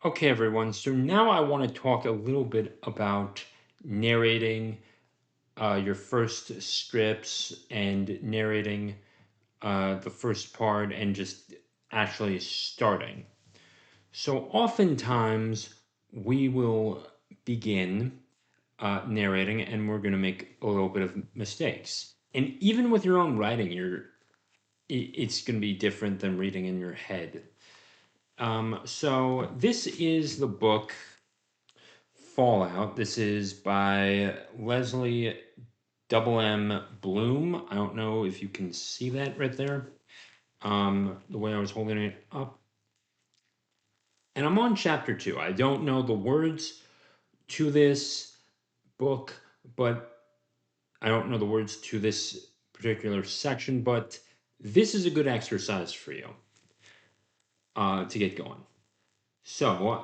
Okay, everyone. So now I want to talk a little bit about narrating your first strips and narrating the first part and just actually starting. So oftentimes we will begin narrating and we're going to make a little bit of mistakes. And even with your own writing, it's going to be different than reading in your head. So this is the book Fallout. This is by Leslie Double M Bloom. I don't know if you can see that right there. The way I was holding it up. And I'm on chapter 2. I don't know the words to this book, but I don't know the words to this particular section, but this is a good exercise for you to get going. So,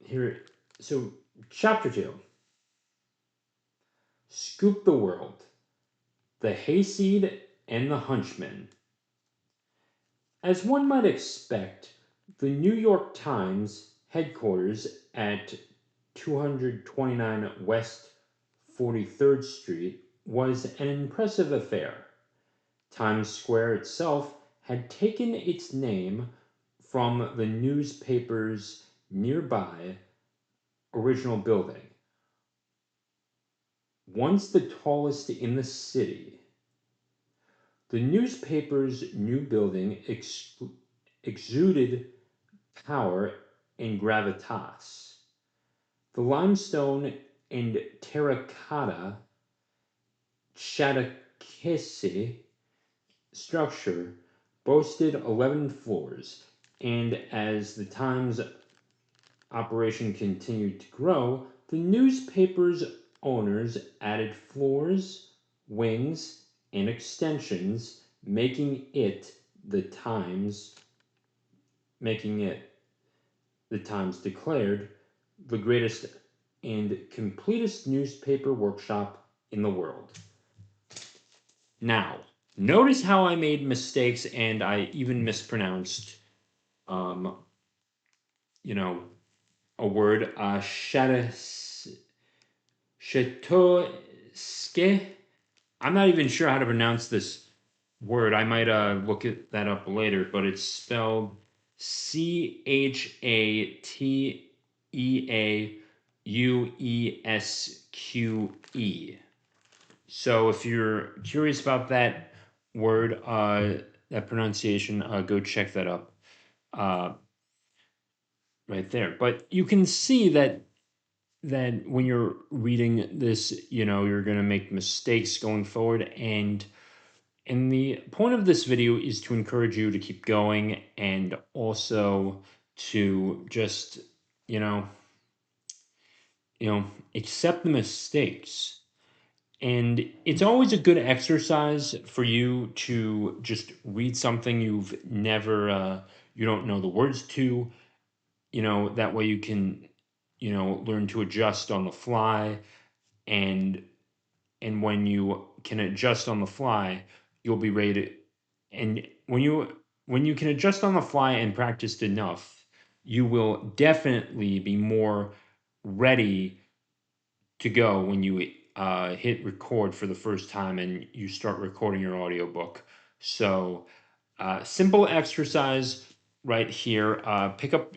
here, so chapter 2, Scoop the World, the Hayseed and the Hunchman. As one might expect, the New York Times headquarters at 229 West 43rd Street was an impressive affair. Times Square itself had taken its name from the newspaper's nearby original building, once the tallest in the city. The newspaper's new building exuded power and gravitas. The limestone and terracotta Chattahoochee structure boasted 11 floors, and as the Times operation continued to grow, the newspaper's owners added floors, wings, and extensions, making it the Times declared the greatest and completest newspaper workshop in the world. Now, notice how I made mistakes and I even mispronounced, um, you know, a word. Chatoske. I'm not even sure how to pronounce this word. I might look that up later, but it's spelled Chateuesque. So if you're curious about that word, that pronunciation, go check that up uh, right there. But you can see that when you're reading this, you're going to make mistakes going forward. And the point of this video is to encourage you to keep going and also to just, you know, accept the mistakes. And it's always a good exercise for you to just read something you don't know the words to, that way you can, learn to adjust on the fly. And when you can adjust on the fly, you'll be ready to, and when you can adjust on the fly and practiced enough, you will definitely be more ready to go when you hit record for the first time and you start recording your audiobook. So, simple exercise right here. Pick up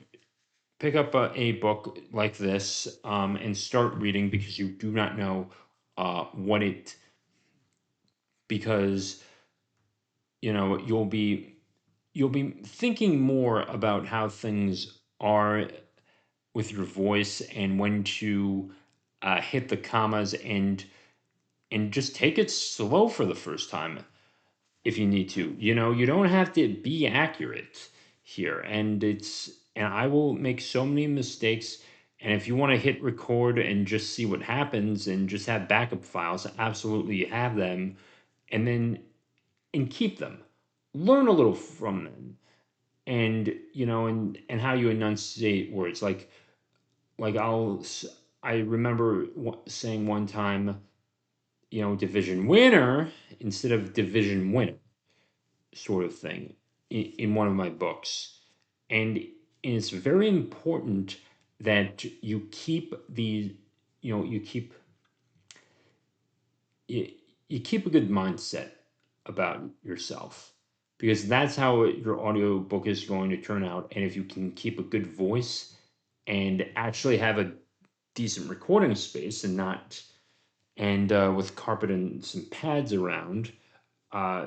a book like this and start reading because you do not know what it because you'll be thinking more about how things are with your voice and when to hit the commas and just take it slow for the first time if you need to. You don't have to be accurate here. And I will make so many mistakes. And if you want to hit record and just see what happens and just have backup files, absolutely have them and keep them. Learn a little from them. And and how you enunciate words like I remember saying one time, division winner instead of division winner, sort of thing, in one of my books. And And it's very important that you keep the, you keep you, you keep a good mindset about yourself, because that's how your audiobook is going to turn out. And if you can keep a good voice and actually have a decent recording space, and not and with carpet and some pads around,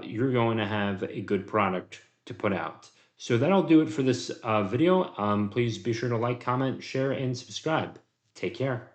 you're going to have a good product to put out. So that'll do it for this video. Please be sure to like, comment, share, and subscribe. Take care.